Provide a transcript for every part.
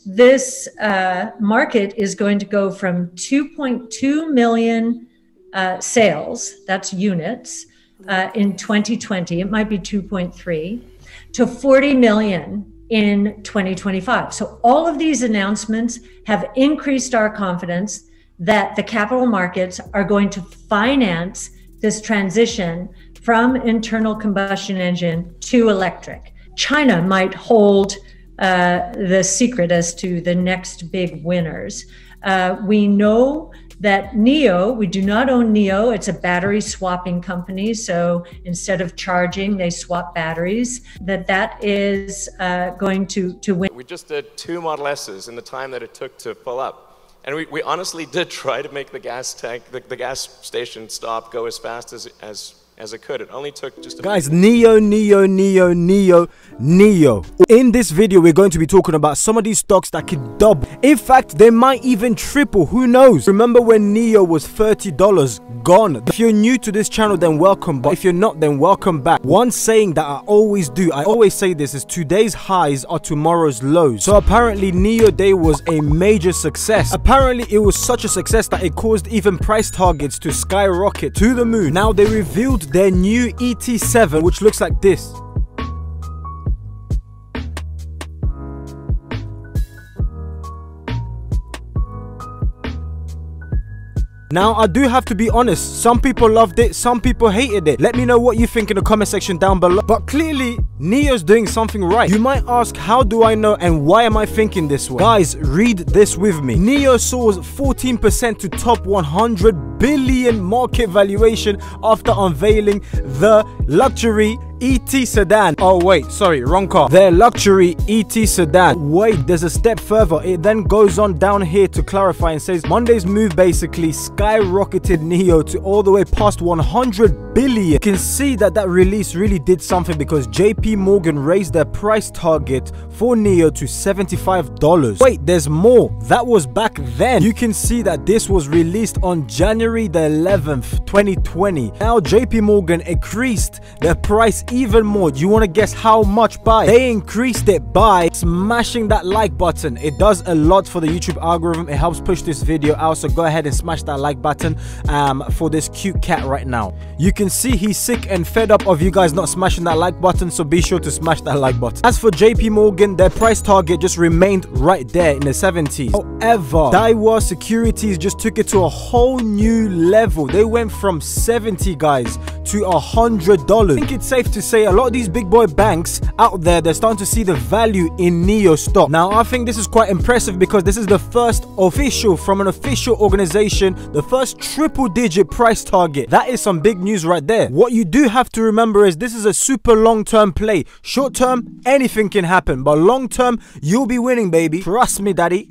This market is going to go from 2.2 million sales, that's units, in 2020, it might be 2.3, to 40 million in 2025. So all of these announcements have increased our confidence that the capital markets are going to finance this transition from internal combustion engine to electric. China might hold the secret as to the next big winners. We know that NIO, we do not own NIO, it's a battery swapping company. So instead of charging, they swap batteries, that is going to win. We just did 2 Model S's in the time that it took to fill up. And we honestly did try to make the gas tank, the gas station stop go as fast as it could. It only took just a Guys, NIO. In this video, we're going to be talking about some of these stocks that could double. In fact, they might even triple. Who knows? Remember when NIO was $30? Gone. If you're new to this channel, then welcome. But if you're not, then welcome back. One saying that I always say this, is today's highs are tomorrow's lows. So apparently NIO Day was a major success. Apparently it was such a success that it caused even price targets to skyrocket to the moon. Now they revealed their new ET7, which looks like this. Now, I do have to be honest, some people loved it, some people hated it. Let me know what you think in the comment section down below. But clearly, NIO's doing something right. You might ask, how do I know and why am I thinking this way? Guys, read this with me. NIO soars 14% to top 100 billion market valuation after unveiling the luxury ET sedan. Oh wait, sorry, wrong car. Their luxury ET sedan. Wait, there's a step further. It then goes on down here to clarify and says Monday's move basically skyrocketed NIO to all the way past 100 billion. You can see that release really did something, because JP Morgan raised their price target for NIO to $75. Wait, there's more. That was back then. You can see that this was released on January the 11th, 2020. Now JP Morgan increased their price even more. Do you want to guess how much by? They increased it by smashing that like button. It does a lot for the YouTube algorithm. It helps push this video out, so go ahead and smash that like button for this cute cat right now. You can see he's sick and fed up of you guys not smashing that like button, so be sure to smash that like button. As for JP Morgan, their price target just remained right there in the 70s. However, Daiwa Securities just took it to a whole new level. They went from 70 guys to $100. I think it's safe to say a lot of these big boy banks out there, they're starting to see the value in NIO stock. Now I think this is quite impressive, because this is the first official from an official organization, the first triple-digit price target. That is some big news right there. What you do have to remember is this is a super long-term play. Short-term, anything can happen, but long-term, you'll be winning, baby. Trust me, daddy.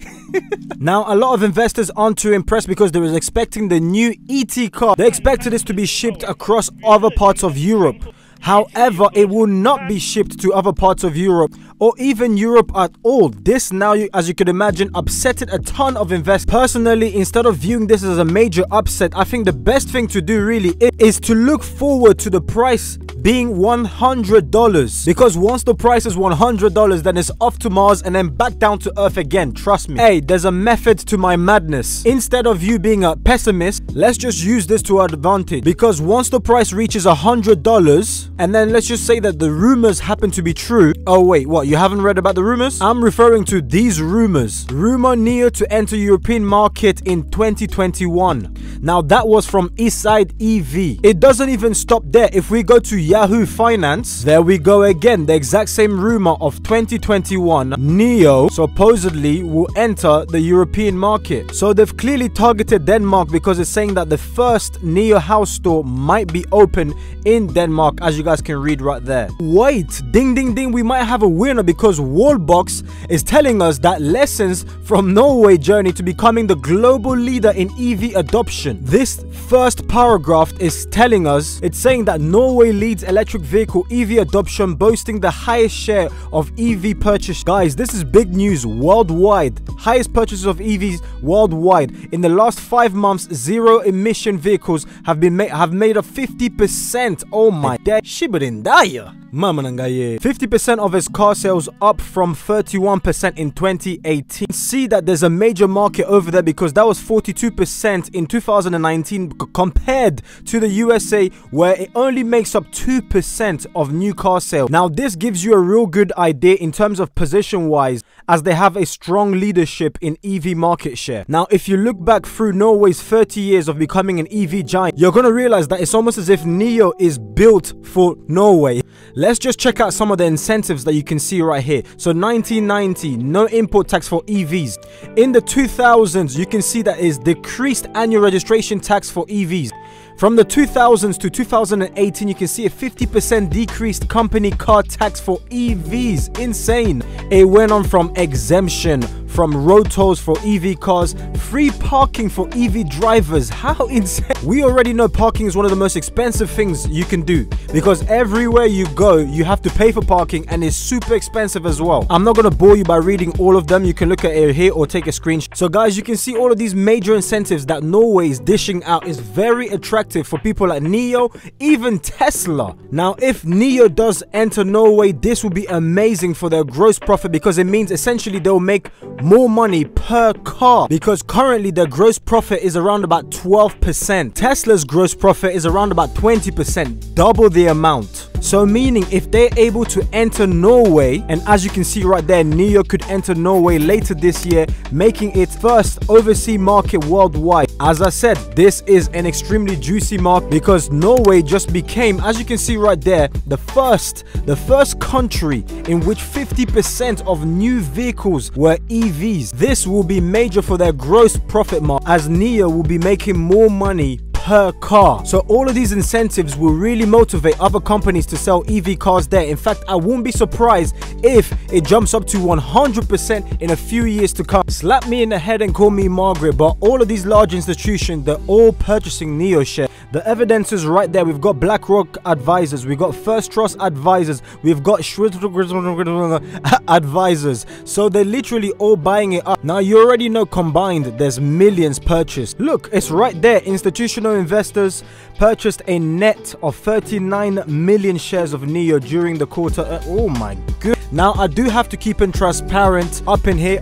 Now a lot of investors aren't too impressed, because they were expecting the new ET car. They expected this to be shipped across other parts of Europe. However, it will not be shipped to other parts of Europe or even Europe at all. This now, as you could imagine, upsetted a ton of investors. Personally, instead of viewing this as a major upset, I think the best thing to do really is to look forward to the price being $100, because once the price is $100, then it's off to Mars and then back down to Earth again. Trust me. Hey, there's a method to my madness. Instead of you being a pessimist, let's just use this to our advantage, because once the price reaches $100, and then let's just say that the rumors happen to be true. Oh wait, what, you haven't read about the rumors? I'm referring to these rumors. Rumor NIO to enter European market in 2021. Now that was from Eastside EV. It doesn't even stop there. If we go to Yahoo Finance, there we go again. The exact same rumor of 2021. NIO supposedly will enter the European market. So they've clearly targeted Denmark, because it's saying that the first NIO house store might be open in Denmark, as you guys can read right there. Wait, ding ding ding, we might have a winner, because Wallbox is telling us that lessons from Norway journey to becoming the global leader in EV adoption. This first paragraph is telling us, it's saying that Norway leads electric vehicle EV adoption, boasting the highest share of EV purchase. Guys, this is big news worldwide. Highest purchases of EVs worldwide. In the last 5 months, zero emission vehicles have made up 50%. Oh my dead Shibudindaya. Mama nangaye. 50% of its car sales, up from 31% in 2018. See that there's a major market over there because that was 42% in 2019 compared to the USA, where it only makes up 2% of new car sales. Now this gives you a real good idea in terms of position wise, as they have a strong leadership in EV market share. Now if you look back through Norway's 30 years of becoming an EV giant, you're gonna realize that it's almost as if NIO is built for Norway. Let's just check out some of the incentives that you can see right here. So 1990, no import tax for EVs. In the 2000s, you can see that is decreased annual registration tax for EVs. From the 2000s to 2018, you can see a 50% decreased company car tax for EVs. Insane. It went on from exemption, from road tolls for EV cars, free parking for EV drivers. How insane. We already know parking is one of the most expensive things you can do because everywhere you go, you have to pay for parking and it's super expensive as well. I'm not going to bore you by reading all of them. You can look at it here or take a screenshot. So guys, you can see all of these major incentives that Norway is dishing out is very attractive for people like NIO, even Tesla. Now, if NIO does enter Norway, this will be amazing for their gross profit because it means essentially they'll make more money per car because currently their gross profit is around about 12%. Tesla's gross profit is around about 20%, double the amount. So meaning if they're able to enter Norway, and as you can see right there, NIO could enter Norway later this year, making it first overseas market worldwide. As I said, this is an extremely juicy market because Norway just became, as you can see right there, the first country in which 50% of new vehicles were EVs. This will be major for their gross profit mark, as NIO will be making more money per car. So all of these incentives will really motivate other companies to sell EV cars there. In fact, I won't be surprised if it jumps up to 100% in a few years to come. Slap me in the head and call me Margaret, but all of these large institutions, they're all purchasing NIO share. The evidence is right there. We've got BlackRock advisors, we've got First Trust advisors, we've got advisors. So they're literally all buying it up. Now you already know combined there's millions purchased. Look, it's right there. Institutional investors purchased a net of 39 million shares of NIO during the quarter. Oh my god. Now I do have to keep it transparent up in here,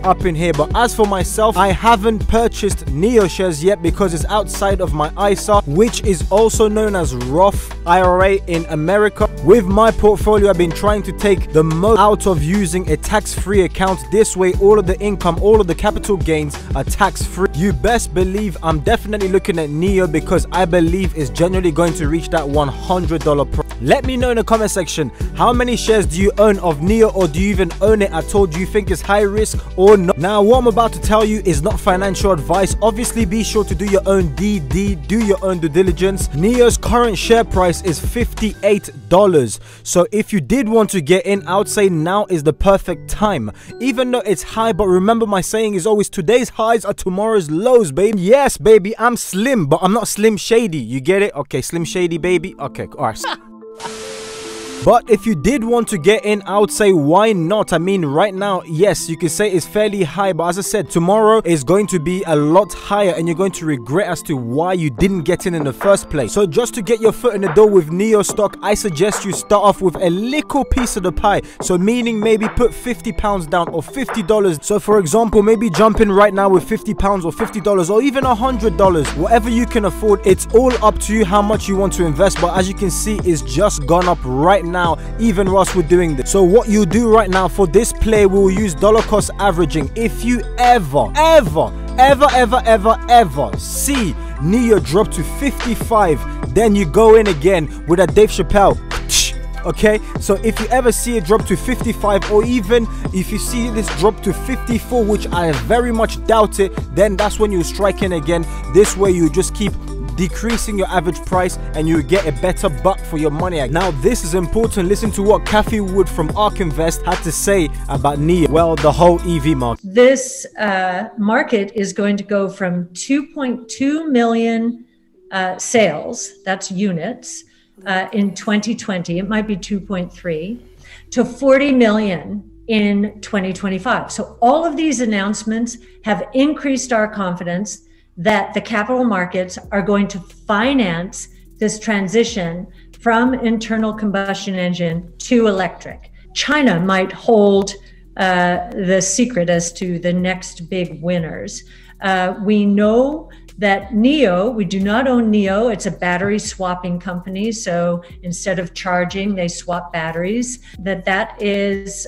but as for myself, I haven't purchased NIO shares yet because it's outside of my ISA, which is also known as Roth IRA in America. With my portfolio, I've been trying to take the most out of using a tax-free account. This way all of the income, all of the capital gains are tax-free. You best believe I'm definitely looking at NIO because I believe it's genuinely going to reach that $100 price. Let me know in the comment section, how many shares do you own of NIO, or do you even own it at all? Do you think it's high risk or not? Now what I'm about to tell you is not financial advice. Obviously be sure to do your own DD, do your own due diligence. NIO's current share price is $58. So if you did want to get in, I would say now is the perfect time. Even though it's high, but remember my saying is always today's highs are tomorrow's lows, baby. Yes, baby, I'm slim, but I'm not Slim Shady. You get it? Okay, Slim Shady, baby. Okay, alright. But if you did want to get in, I would say why not? I mean, right now, yes, you can say it's fairly high, but as I said, tomorrow is going to be a lot higher and you're going to regret as to why you didn't get in the first place. So just to get your foot in the door with NIO stock, I suggest you start off with a little piece of the pie. So meaning maybe put £50 down or $50. So for example, maybe jump in right now with £50 or $50 or even $100, whatever you can afford. It's all up to you how much you want to invest, but as you can see, it's just gone up right now, even whilst we're doing this. So what you do right now for this play, we will use dollar cost averaging. If you ever see NIO drop to 55, then you go in again with a Dave Chappelle. Okay, so if you ever see it drop to 55, or even if you see this drop to 54, which I very much doubt it, then that's when you strike in again. This way you just keep decreasing your average price and you get a better buck for your money. Now this is important. Listen to what Kathy Wood from ARK Invest had to say about NIO, well, the whole EV market. This market is going to go from 2.2 million sales, that's units, in 2020, it might be 2.3, to 40 million in 2025. So all of these announcements have increased our confidence that the capital markets are going to finance this transition from internal combustion engine to electric. China might hold the secret as to the next big winners. We know that NIO, we do not own NIO, it's a battery swapping company. So instead of charging, they swap batteries, that is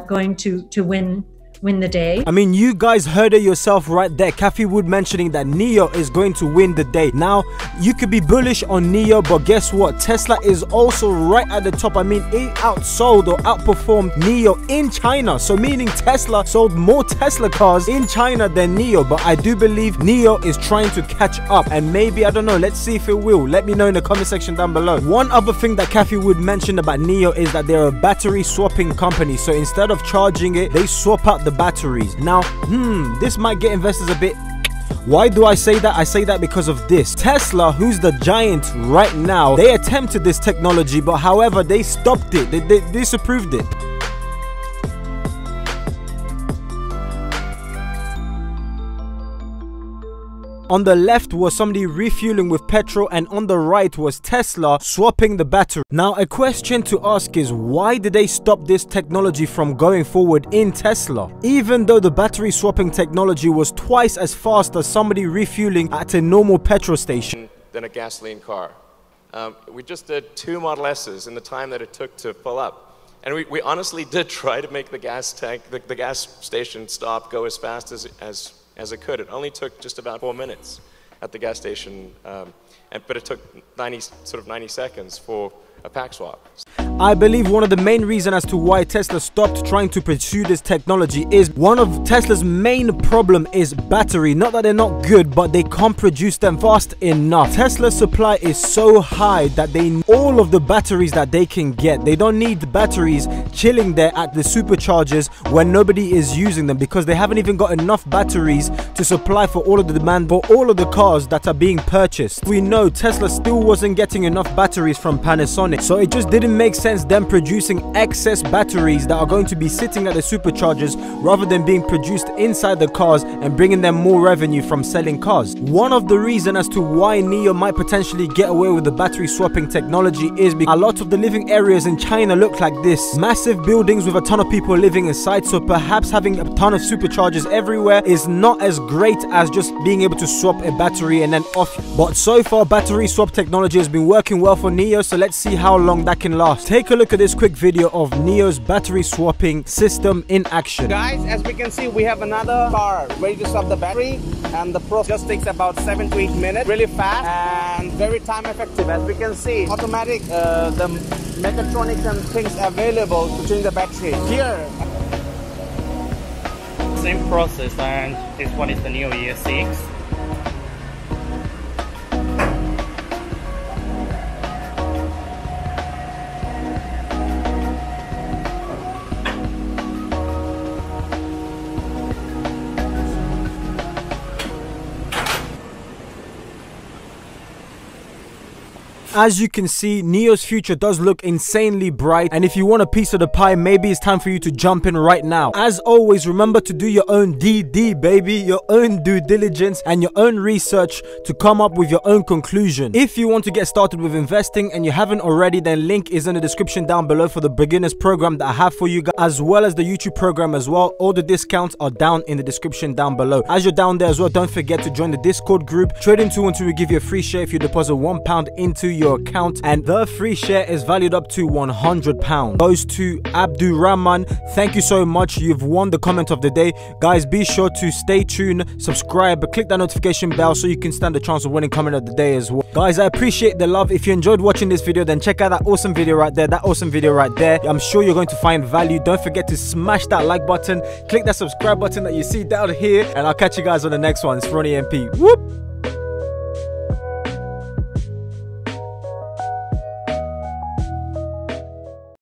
going to win the day. I mean, you guys heard it yourself right there. Kathy Wood mentioning that NIO is going to win the day. Now, you could be bullish on NIO, but guess what? Tesla is also right at the top. I mean, it outsold or outperformed NIO in China. So meaning Tesla sold more Tesla cars in China than NIO. But I do believe NIO is trying to catch up. And maybe, I don't know, let's see if it will. Let me know in the comment section down below. One other thing that Kathy Wood mentioned about NIO is that they're a battery swapping company. So instead of charging it, they swap out the batteries. Now, this might get investors a bit. Why do I say that? I say that because of this. Tesla, who's the giant right now, they attempted this technology, but however, they stopped it. They disapproved it. On the left was somebody refueling with petrol, and on the right was Tesla swapping the battery. Now, a question to ask is, why did they stop this technology from going forward in Tesla? Even though the battery swapping technology was twice as fast as somebody refueling at a normal petrol station. Than a gasoline car. We just did 2 Model S's in the time that it took to fill up. And we honestly did try to make the gas tank, the gas station stop go as fast as it could. It only took just about 4 minutes at the gas station, but it took 90 seconds for a pack swap. I believe one of the main reasons as to why Tesla stopped trying to pursue this technology is one of Tesla's main problem is battery. Not that they're not good, but they can't produce them fast enough. Tesla's supply is so high that they need all of the batteries that they can get. They don't need batteries chilling there at the superchargers when nobody is using them, because they haven't even got enough batteries to supply for all of the demand for all of the cars that are being purchased. We know Tesla still wasn't getting enough batteries from Panasonic, so it just didn't make sense them producing excess batteries that are going to be sitting at the superchargers rather than being produced inside the cars and bringing them more revenue from selling cars. One of the reasons as to why NIO might potentially get away with the battery swapping technology is because a lot of the living areas in China look like this. Massive buildings with a ton of people living inside, so perhaps having a ton of superchargers everywhere is not as great as just being able to swap a battery and then off. But so far, battery swap technology has been working well for NIO, so let's see how long that can last. Take a look at this quick video of NIO's battery swapping system in action. Guys, as we can see, we have another car ready to swap the battery, and the process just takes about 7 to 8 minutes. Really fast and very time effective. As we can see, automatic, the mechatronics and things available to change the battery. Here, same process, and this one is the NIO ES6. As you can see, NIO's future does look insanely bright, and if you want a piece of the pie, maybe it's time for you to jump in right now. As always, remember to do your own DD, baby, your own due diligence and your own research to come up with your own conclusion. If you want to get started with investing and you haven't already, then link is in the description down below for the beginners program that I have for you guys, as well as the YouTube program as well. All the discounts are down in the description down below. As you're down there as well, don't forget to join the Discord group. Trading212 will give you a free share if you deposit £1 into your account, and the free share is valued up to £100. Goes to Abdul Rahman. Thank you so much. You've won the comment of the day. Guys, be sure to stay tuned, subscribe, click that notification bell so you can stand a chance of winning comment of the day as well. Guys, I appreciate the love. If you enjoyed watching this video, then check out that awesome video right there, that awesome video right there. I'm sure you're going to find value. Don't forget to smash that like button, click that subscribe button that you see down here, and I'll catch you guys on the next one. It's Ronnie MP. Whoop!